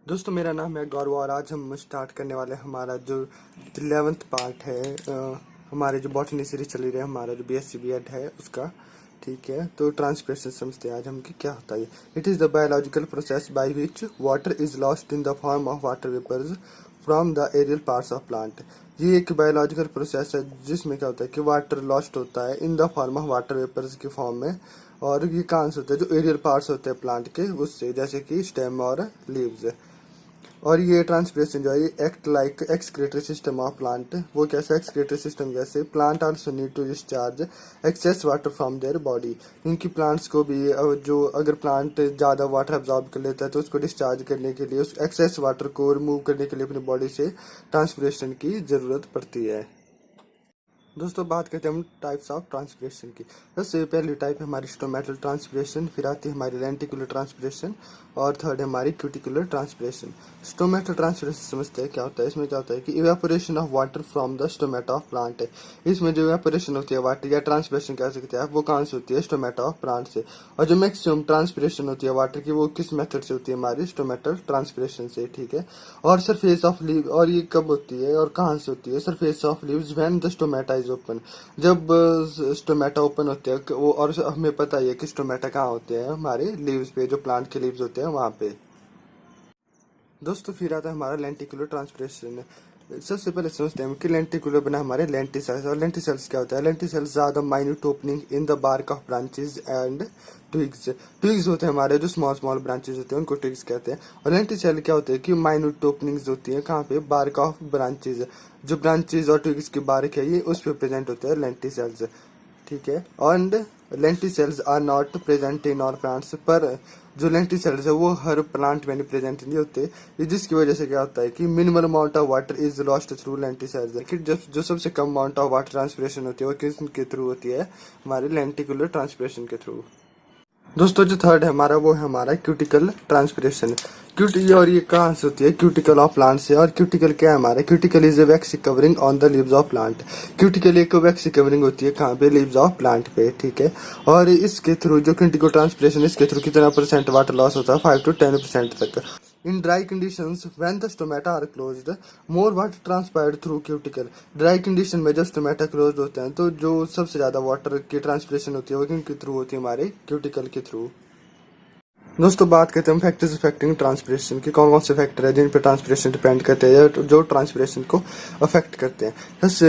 दोस्तों मेरा नाम है गौरव और आज हम स्टार्ट करने वाले हैं हमारा जो 11th पार्ट है हमारे जो बॉटनी सीरीज चली रही है हमारा जो बीएससी बीएड है उसका। ठीक है, तो ट्रांसपिरेशन समझते हैं आज हम कि क्या होता है। It is the biological process by which water is lost in the form of water vapours from the aerial parts of plant. ये एक बायोलॉजिकल प्रोसेस है जिसमें क्या होता है कि वाटर लॉस्ट होता है in the form of water vapours के फॉर्म में। और ये कहाँ से होता है? जो एरियल पार्ट्स होते हैं प्लांट के उससे, जैसे कि स्टेम और लीव्स। और ये ट्रांसपिरेशन जो है ये act like excretory system of plant. वो कैसे एक्सक्रीटरी सिस्टम? कैसे plant also need to discharge excess water from their body. क्योंकि प्लांट्स को भी जो अगर प्लांट ज़्यादा वाटर अब्जॉर्ब कर लेता है तो उसको डिस्चार्ज करने के लिए, उस एक्सेस वाटर को रिमूव करने के लिए अपनी बॉडी से ट्रांसपिरेशन की ज़रूरत पड़ती है। दोस्तों बात करते हैं हम टाइप्स ऑफ ट्रांसपिरेशन की। सबसे पहली टाइप है हमारी स्टोमेटल ट्रांसपिरेशन, फिर आती है हमारी लेंटिकुलर ट्रांसपिरेशन और थर्ड है हमारी क्यूटिकुलर ट्रांसपिरेशन। स्टोमेटल ट्रांसपिरेशन समझते हैं क्या होता है। इसमें क्या होता है कि evaporation of water from the stomata of plant है। इसमें जो इवेपोरेशन होती है वाटर या ट्रांसपिरेशन कह सकते हैं वो कहाँ से होती है? स्टोमेटा ऑफ प्लांट से। और जो मैक्सिमम ट्रांसपिरेशन होती है वाटर की वो किस मेथड से होती है? हमारी स्टोमेटल ट्रांसपिरेशन से। ठीक है, और सरफेस ऑफ लीव, और ये कब होती है और कहाँ से होती है? Surface of leaves when the stomata is open. जब स्टोमेटा ओपन होते हैं वो, और हमें पता ही है कि स्टोमेटा कहाँ होते हैं? हमारे लीव्स पे, जो प्लांट के लीव्स होते हैं वहाँ पे। दोस्तों फिर आता है हमारा लेंटिकुलर ट्रांसपिरेशन। सबसे पहले समझते हैं कि लेंटिकुलर बना हमारे लेंटिसेल्स। और लेंटिसेल्स क्या होता है? Lenticels are the minute opening in the bark of branches and twigs. Twigs होते हैं हमारे जो स्मॉल स्मॉल ब्रांचेस होते हैं उनको ट्विग्स कहते हैं। और लेंटिसेल क्या होते हैं कि माइन्यूट ओपनिंग्स होती हैं कहाँ पे? Bark of branches. जो ब्रांचेस और ट्विग्स की बार्क है ये उस पर प्रेजेंट होते हैं लेंटिसेल्स। ठीक है, and lenticels are not present in all plants. पर जो लेंटिसेल्स है वो हर प्लांट में नहीं प्रेजेंट नहीं होते। ये जिसकी वजह से क्या होता है कि minimal amount of water is lost through lenticels. कि जो सबसे कम अमाउंट ऑफ वाटर ट्रांसपिरेशन होती है वो किसके थ्रू होती है? हमारे लेंटिकुलर ट्रांसपिरेशन के थ्रू। दोस्तों जो थर्ड है हमारा वो है हमारा क्यूटिकल ट्रांसपिरेशन। और ये कहाँ से होती है? क्यूटिकल ऑफ प्लांट से। और क्यूटिकल क्या है हमारा? Cuticle is a vaccine covering on the leaves of plant. Cuticle एक वैक्सी कवरिंग होती है कहाँ पे? लीव्स ऑफ प्लांट पे। ठीक है, और इसके थ्रू जो क्यूटिकल ट्रांसपिरेशन इसके थ्रू कितना परसेंट वाटर लॉस होता है? 5 to 10% तक। In dry conditions, when the stomata are closed, more water transpired through cuticle. Dry condition में जब स्टोमेटा क्लोज होते हैं तो जो सबसे ज्यादा वाटर की ट्रांसपिरेशन होती है वो किनके थ्रू होती है? हमारे क्यूटिकल के थ्रू। दोस्तों बात करते हैं फैक्टर्स अफेक्टिंग ट्रांसपिरेशन की। कौन कौन से फैक्टर है जिन पर ट्रांसपिरेशन डिपेंड करते हैं, जो ट्रांसपिरेशन को अफेक्ट करते हैं? सबसे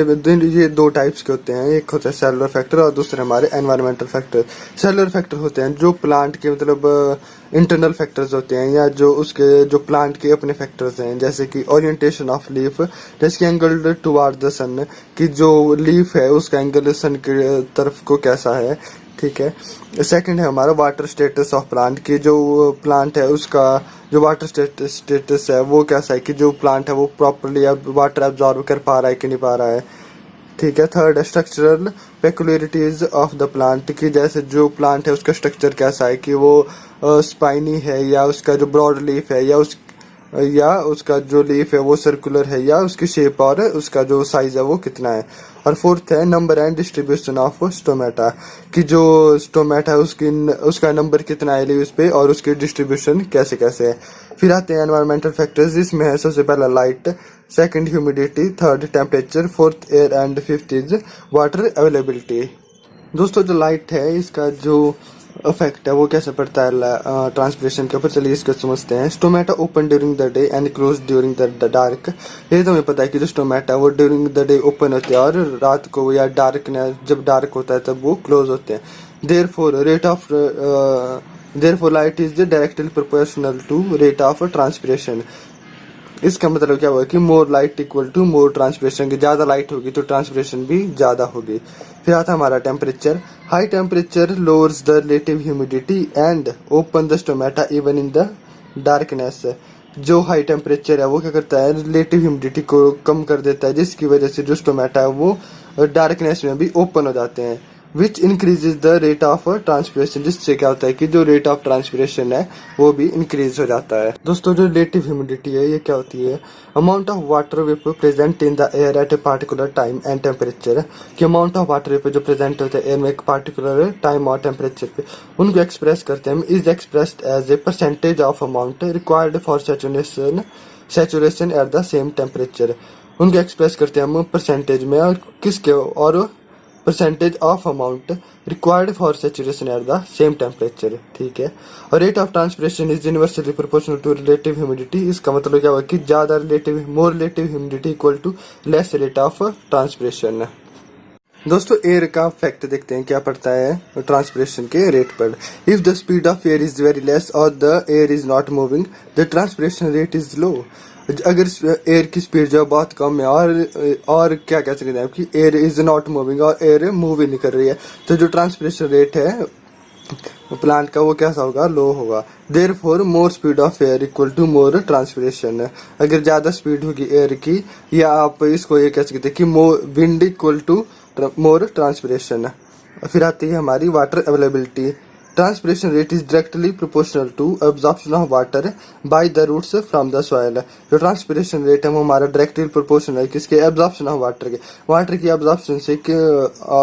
ये दो टाइप्स के होते हैं। एक होता है सेलुलर फैक्टर और दूसरे हमारे एनवायरमेंटल फैक्टर। सेलुलर फैक्टर होते हैं जो प्लांट के मतलब इंटरनल फैक्टर्स होते हैं, या जो उसके जो प्लांट के अपने फैक्टर्स हैं, जैसे कि ओरिएंटेशन ऑफ लीफ, जैसे कि एंगल टुवार्ड द सन, कि जो लीफ है उसका एंगल सन की तरफ को कैसा है। ठीक है, सेकंड है हमारा वाटर स्टेटस ऑफ प्लांट, की जो प्लांट है उसका जो वाटर स्टेटस है वो कैसा है, कि जो प्लांट है वो प्रॉपरली अब वाटर एब्जॉर्ब कर पा रहा है कि नहीं पा रहा है। ठीक है, थर्ड है structural peculiarities of the plant, की जैसे जो प्लांट है उसका स्ट्रक्चर कैसा है, कि वो स्पाइनी है, या उसका जो ब्रॉड लीफ है, या उसका जो लीफ है वो सर्कुलर है, या उसकी शेप और उसका जो साइज है वो कितना है। और फोर्थ है number and distribution of stomata, कि जो स्टोमेटा है उसका नंबर कितना है लीव्स पे और उसकी डिस्ट्रीब्यूशन कैसे कैसे है। फिर आते हैं एनवायरमेंटल फैक्टर्स, जिसमें है सबसे पहला light, second humidity, third temperature, fourth air and fifth is water availability. दोस्तों जो लाइट है इसका जो इफेक्ट है वो कैसे पड़ता है ट्रांसपिरेशन के ऊपर, चलिए इसको समझते हैं। Stomata open during the day and close during the dark. ये तो हमें पता है कि जो स्टोमेटा है वो ड्यूरिंग द डे ओपन होते हैं और रात को या जब डार्क होता है तब वो क्लोज होते हैं। Therefore light is directly proportional to rate of transpiration. इसका मतलब क्या हुआ कि more light equal to more transpiration, की ज्यादा लाइट होगी तो ट्रांसपिरेशन भी ज्यादा होगी। फिर आता हमारा temperature. High temperature lowers the relative humidity and open the stomata even in the darkness. जो हाई टेम्परेचर है वो क्या करता है? रिलेटिव ह्यूमिडिटी को कम कर देता है, जिसकी वजह से जो स्टोमेटा है वो डार्कनेस में भी ओपन हो जाते हैं। विच increases the rate of transpiration, जिससे क्या होता है कि जो रेट ऑफ ट्रांसपिरेशन है वो भी इंक्रीज हो जाता है। दोस्तों जो रिलेटिव ह्यूमिडिटी है ये क्या होती है, amount of water vapour present in the air at a particular time and temperature, कि अमाउंट ऑफ वाटर वेपर जो प्रेजेंट होता है एयर में एक पार्टिकुलर टाइम और टेम्परेचर पे, उनको एक्सप्रेस करते हैं, is expressed as a percentage of amount required for saturation at the same temperature. उनको एक्सप्रेस करते हैं हम परसेंटेज में, और किसके, और percentage of amount required for saturation at the same temperature, ठीक है। और rate of transpiration is universally proportional to relative humidity, इसका मतलब क्या हुआ कि ज्यादा relative, more relative humidity equal to less rate of transpiration. दोस्तों एयर का फैक्ट देखते हैं क्या पड़ता है ट्रांसपिरेशन के रेट पर। If the speed of air is very less और the air is not moving the transpiration rate is low. अगर एयर की स्पीड जो बहुत कम है और क्या कह सकते हैं कि एयर इज नॉट मूविंग और एयर मूव ही नहीं कर रही है, तो जो ट्रांसपिरेशन रेट है प्लांट का वो कैसा होगा, लो होगा। Therefore more speed of air equal to more transpiration, अगर ज्यादा स्पीड होगी एयर की, या आप इसको ये कह सकते हैं कि wind equal to more transpiration. फिर आती है हमारी water availability. Transpiration rate is directly proportional to absorption of water by the roots from the soil. जो ट्रांसपिरेशन रेट है वो हमारा डायरेक्टली प्रोपोर्शनल है किसके, एब्जॉर्प्शन ऑफ वाटर के, वाटर की एब्जॉर्प्शन से,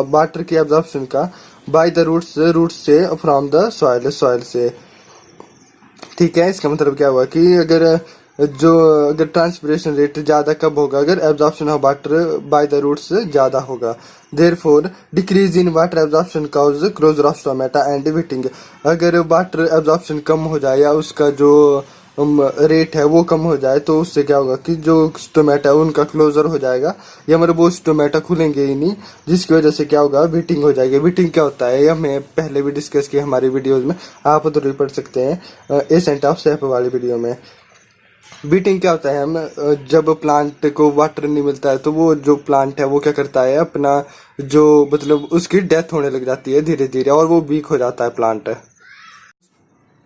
वाटर की एब्जॉर्प्शन का बाय द रूट्स से फ्रॉम द सॉइल से, ठीक है। इसका मतलब क्या हुआ कि अगर ट्रांसपिरेशन रेट ज्यादा कब होगा, अगर absorption of water by the roots ज्यादा होगा। Therefore decrease in water absorption cause closure of stomata and wilting, अगर वाटर एब्जॉर्प्शन कम हो जाए या उसका जो रेट है वो कम हो जाए तो उससे क्या होगा कि जो स्टोमेटा है उनका क्लोजर हो जाएगा, या मतलब वो स्टोमेटा खुलेंगे ही नहीं, जिसकी वजह से क्या होगा, विटिंग हो जाएगी। विटिंग क्या होता है, हमने पहले भी डिस्कस किया हमारी वीडियोज में, आप उधर भी पढ़ सकते हैं एसेंट ऑफ सेप वाली वीडियो में। बीटिंग क्या होता है, हम जब प्लांट को वाटर नहीं मिलता है तो वो जो प्लांट है वो क्या करता है, अपना जो मतलब उसकी डेथ होने लग जाती है धीरे धीरे और वो वीक हो जाता है प्लांट।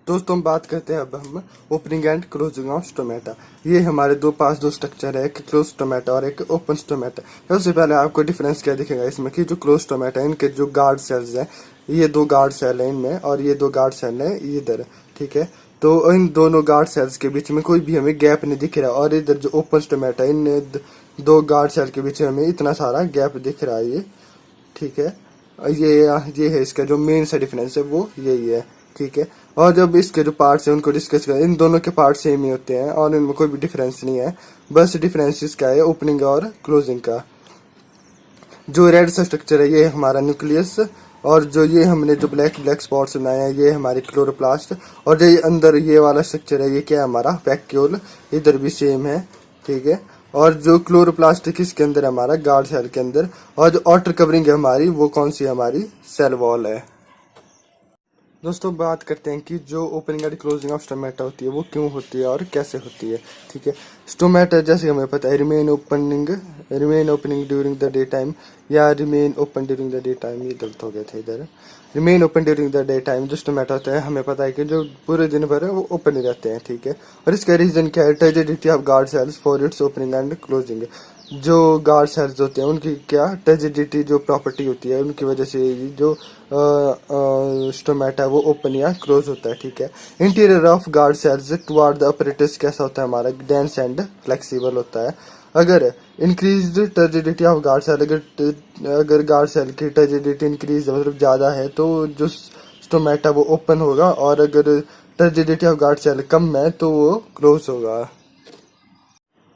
दोस्तों हम बात करते हैं अब हम opening and closing of stomata. ये हमारे दो स्ट्रक्चर है, एक क्लोज स्टोमेटा और एक ओपन स्टोमेटा। सबसे पहले आपको डिफरेंस क्या दिखेगा इसमें कि जो क्लोज स्टोमेटा है इनके जो गार्ड सेल्स हैं, ये दो गार्ड सेल है इनमें और ये दो गार्ड सेल है इधर, ठीक है। तो इन दोनों गार्ड सेल्स के बीच में कोई भी हमें गैप नहीं दिख रहा, और इधर जो ओपन स्टोमेटा है इन दो गार्ड सेल के बीच में हमें इतना सारा गैप दिख रहा है, ये ठीक है। ये है इसका जो मेन सा डिफरेंस है वो यही है, ठीक है। और जब इसके जो पार्ट्स हैं उनको डिस्कस करें, इन दोनों के पार्ट सेम ही होते हैं और इनमें कोई भी डिफरेंस नहीं है, बस डिफरेंस इसका है ओपनिंग और क्लोजिंग का। जो रेड सा स्ट्रक्चर है ये हमारा न्यूक्लियस, और जो ये हमने जो ब्लैक स्पॉट्स बनाए हैं ये हमारी क्लोरोप्लास्ट, और जो ये अंदर ये वाला स्ट्रक्चर है ये क्या है हमारा वैक्यूल, इधर भी सेम है, ठीक है। और जो क्लोरोप्लास्ट किसके अंदर है हमारा गार्ड सेल के अंदर, और जो आउटर कवरिंग है हमारी वो कौन सी है, हमारी सेल वॉल है। दोस्तों बात करते हैं कि जो opening and closing of stomata होती है वो क्यों होती है और कैसे होती है, ठीक है। स्टोमेटा जैसे हमें पता है remain opening during the day time या remain open during the day time, ये गलत हो गया था इधर, remain open during the day time. जो स्टोमेटा होता है हमें पता है कि जो पूरे दिन भर है वो ओपन ही रहते हैं, ठीक है। और इसका रीजन क्या है, turgidity of guard cells for its opening and closing. जो गार्ड सेल्स होते हैं उनकी क्या टर्जिडिटी जो प्रॉपर्टी होती है उनकी वजह से जो स्टोमेटा है वो ओपन या क्लोज होता है, ठीक है। Interior of guard cells toward the apparatus कैसा होता है हमारा, डेंस एंड फ्लेक्सिबल होता है। अगर increase turgidity of guard cell, अगर गार्ड सेल की टर्जिडिटी इंक्रीज मतलब ज़्यादा है तो जो स्टोमेटा वो ओपन होगा, और अगर टर्जिडिटी ऑफ गार्ड सेल कम है तो वो क्लोज होगा।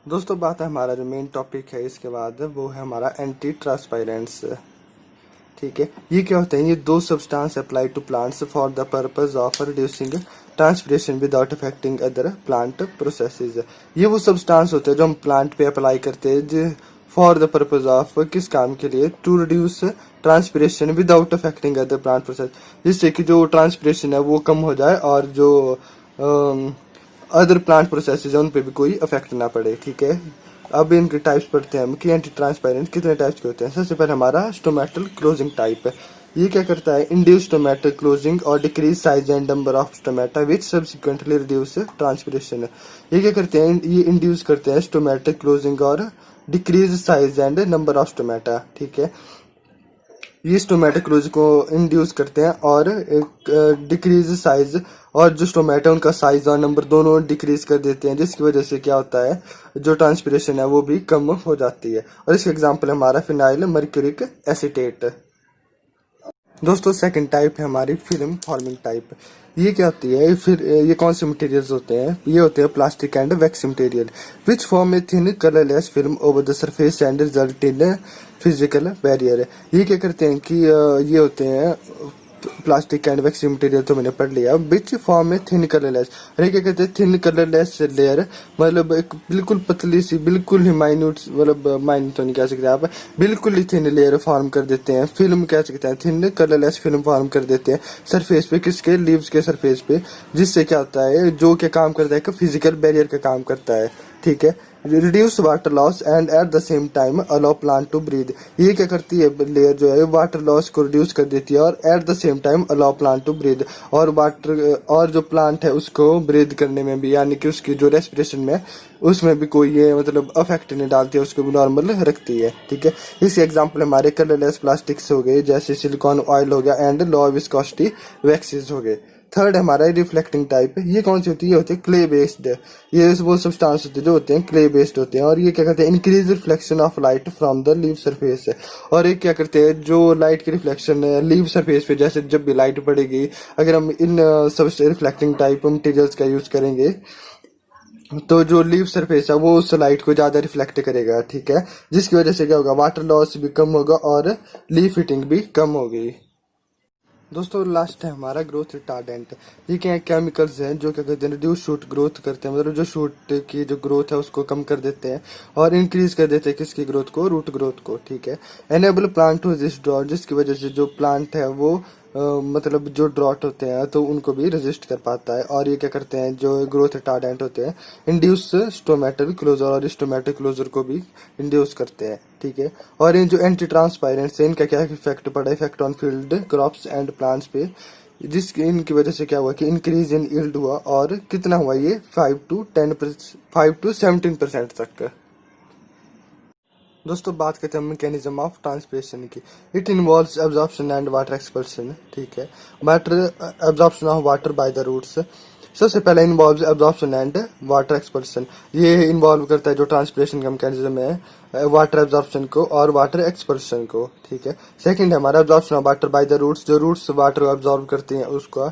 दोस्तों बात है हमारा जो मेन टॉपिक है इसके बाद वो है हमारा एंटी ट्रांसपायरेंट्स, ठीक है। ये क्या होते हैं, ये दो substance apply to plants for the purpose of reducing transpiration without affecting other plant processes. ये वो सब्सटेंस होते हैं जो हम प्लांट पे अप्लाई करते हैं फॉर द पर्पस ऑफ, किस काम के लिए, to reduce transpiration without affecting other plant process, जिससे कि जो ट्रांसपिरेशन है वो कम हो जाए और जो अदर प्लांट प्रोसेसेस है उन पे भी कोई इफेक्ट ना पड़े, ठीक है। अब इनके टाइप्स पढ़ते हैं हम कि एंटी ट्रांसपेरेंट कितने टाइप्स के होते हैं। सबसे पहले हमारा स्टोमेटल क्लोजिंग टाइप है, ये क्या करता है, इंड्यूस स्टोमेटल क्लोजिंग और decrease size and number of stomata which subsequently reduce transpiration. ये क्या करते हैं, ये इंड्यूस करते हैं स्टोमेटल क्लोजिंग और decrease size and number of stomata, ठीक है। ये स्टोमेटोक्लोज को इंड्यूस करते हैं और डिक्रीज साइज, और जो स्टोमेटा उनका साइज और नंबर दोनों डिक्रीज कर देते हैं, जिसकी वजह से क्या होता है जो ट्रांसपिरेशन है वो भी कम हो जाती है। और इसका एग्जांपल है हमारा फिनाइल मर्क्यूरिक एसीटेट। दोस्तों सेकंड टाइप है हमारी फिल्म फॉर्मिंग टाइप। ये क्या होती है, फिर ये कौन से मटेरियल्स होते हैं, ये होते हैं plastic and wax material which form a thin colourless film over the surface and result in physical barrier. ये क्या करते हैं कि ये होते हैं प्लास्टिक एंड वैक्स मटेरियल, तो मैंने पढ़ लिया। विच फॉर्म में थिन कलरलेस, अरे क्या कहते हैं थिन कलरलेस लेयर, मतलब एक बिल्कुल पतली सी, बिल्कुल ही माइन्यूट, मतलब माइन्यूट तो नहीं कह सकते आप, बिल्कुल ही थिन लेयर फॉर्म कर देते हैं, फिल्म कह सकते हैं, थिन कलरलेस फिल्म फॉर्म कर देते हैं सरफेस पे, किसके, लीव्स के सरफेस पे, जिससे क्या होता है, जो क्या काम करता है कि फिजिकल बैरियर का काम करता है, ठीक है। Reduce water loss and at the same time allow plant to breathe. ये क्या करती है लेयर जो है वाटर लॉस को रिड्यूस कर देती है और at the same time allow plant to breathe, और वाटर और जो प्लांट है उसको ब्रीद करने में भी, यानी कि उसकी जो रेस्पिरेशन में उसमें भी कोई ये मतलब अफेक्ट नहीं डालती है, उसको भी नॉर्मल रखती है, ठीक है। इसके एग्जांपल हमारे कलरलेस प्लास्टिक्स हो गए, जैसे सिलिकॉन ऑयल हो गया एंड लो विस्कोसिटी वैक्सीज हो गए। थर्ड हमारा रिफ्लेक्टिंग टाइप है। ये कौन सी होती है, ये होती है क्ले बेस्ड। ये वो सब्सटेंस होते हैं जो होते हैं क्ले बेस्ड होते हैं, और ये क्या करते हैं increase reflection of light from the leave surface. और ये क्या करते हैं जो लाइट की रिफ्लेक्शन है लीव सरफेस पे, जैसे जब भी लाइट पड़ेगी, अगर हम इन सब रिफ्लेक्टिंग टाइप मटेरियल्स का यूज करेंगे तो जो लीव सरफेस है वो उस लाइट को ज्यादा रिफ्लेक्ट करेगा, ठीक है, जिसकी वजह से क्या होगा, वाटर लॉस भी कम होगा और लीफ हिटिंग भी कम होगी। दोस्तों लास्ट है हमारा ग्रोथ रिटार्डेंट। ये क्या केमिकल्स हैं जो क्या कहते हैं रिड्यूस शूट ग्रोथ करते हैं, मतलब जो शूट की जो ग्रोथ है उसको कम कर देते हैं और इंक्रीज कर देते हैं किसकी ग्रोथ को, रूट ग्रोथ को, ठीक है। Enable plant to resist drought, जिसकी वजह से जो प्लांट है वो मतलब जो ड्रॉट होते हैं तो उनको भी रेजिस्ट कर पाता है। और ये क्या करते हैं जो ग्रोथ रिटार्डेंट होते हैं इंड्यूस स्टोमेटल क्लोजर, और स्टोमेटल क्लोजर को भी इंड्यूस करते हैं, ठीक है। और इन जो एंटी ट्रांसपायरेंट्स है इनका क्या इफेक्ट पड़ा, effect on field crops and plants पे, जिसकी इनकी वजह से क्या हुआ कि इंक्रीज इन यील्ड हुआ, और कितना हुआ ये 5 to 17% तक। दोस्तों बात करते हैं मैकेनिज्म ऑफ ट्रांसपिरेशन की। It involves absorption and water expulsion, ठीक है। Water absorption of water by the roots, सबसे पहले involves absorption and water expulsion. ये इन्वॉल्व करता है जो ट्रांसपिरेशन का मैकेनिज्म है वाटर एब्जॉर्प्शन को और वाटर एक्सपल्शन को, ठीक है। सेकंड है हमारा absorption of water by the roots, जो रूट्स वाटर को एब्जॉर्ब करती हैं उसका।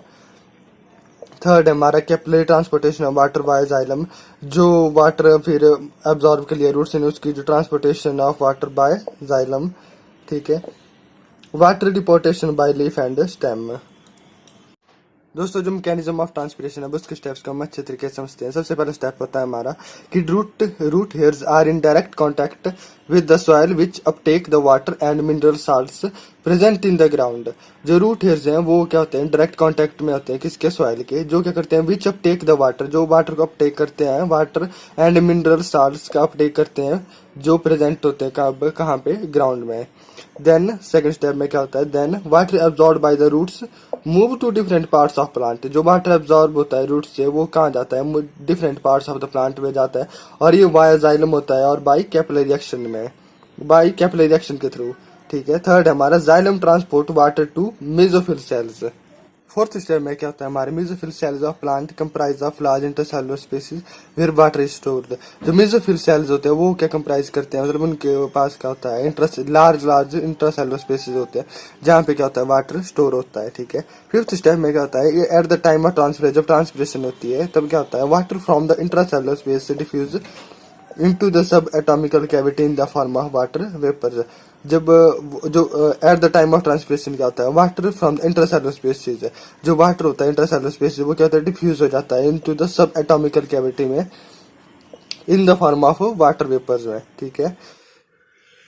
थर्ड है हमारा capillary transportation of water by xylem, जो वाटर फिर एब्जॉर्ब के लिए रूट्स ने उसकी जो transportation of water by xylem, ठीक है। Water deportation by leaf and stem. दोस्तों जो मैकेनिज्म ऑफ ट्रांसपिरेशन है उसके स्टेप्स को हम अच्छे तरीके से समझते हैं। सबसे पहला स्टेप होता है हमारा कि root hairs are in direct contact with the soil which uptake the water and mineral salts present in the ground. जो रूट हेयर्स हैं वो क्या होते हैं डायरेक्ट कांटेक्ट में होते हैं किसके, सॉइल के, जो क्या करते हैं विच अपटेक द वाटर, जो वाटर को अपटेक करते हैं, वाटर एंड मिनरल साल्ट्स का अपटेक करते हैं जो प्रेजेंट होते हैं कहाँ पे, ग्राउंड में। देन सेकंड स्टेप में क्या होता है, then water absorb by the roots move to different parts of plant. जो वाटर एब्जॉर्ब होता है रूट से वो कहाँ जाता है, different parts of the plant में जाता है, और ये वाया जाइलम होता है और बाई कैपिलरी रिएक्शन में, बाई कैपिलरी रिएक्शन के थ्रू, ठीक है। थर्ड है हमारा xylem transport water to mesophyll cells. Fourth step में क्या होता है हमारे mesophyll cells of plant comprise of large intercellular spaces where water is stored. जो मेसोफिल सेल्स होते हैं वो क्या कंप्राइज करते हैं, मतलब उनके पास क्या होता है लार्ज इंटरसेलुलर स्पेसिस होते हैं जहाँ पे क्या होता है वाटर स्टोर होता है, ठीक है। फिफ्थ स्टेप में क्या होता है, ये at the time of transpiration, जब ट्रांसपिरेशन होती है तब क्या होता है water from the intracellular space से diffuse into the subatomical cavity in the form of water vapors। जब जो at the time of transpiration क्या होता है वाटर फ्रॉम इंट्रासेलुलर स्पेसिस है, जो वाटर होता है इंट्रासेलुलर स्पेसिस वो क्या होता है डिफ्यूज हो जाता है इनटू द सब एटॉमिकल कैविटी में in the form of water vapours में, ठीक है।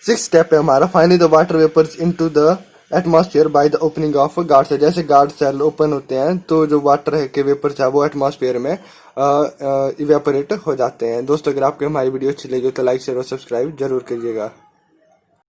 सिक्स स्टेप है हमारा finally the water vapours into the atmosphere by the opening of guard cell. जैसे गार्ड सेल ओपन होते हैं तो जो वाटर है के वेपर्स है वो एटमॉस्फेयर में इवेपोरेट हो जाते हैं। दोस्तों अगर आपको हमारी वीडियो अच्छी लगी तो लाइक शेयर और सब्सक्राइब जरूर करिएगा।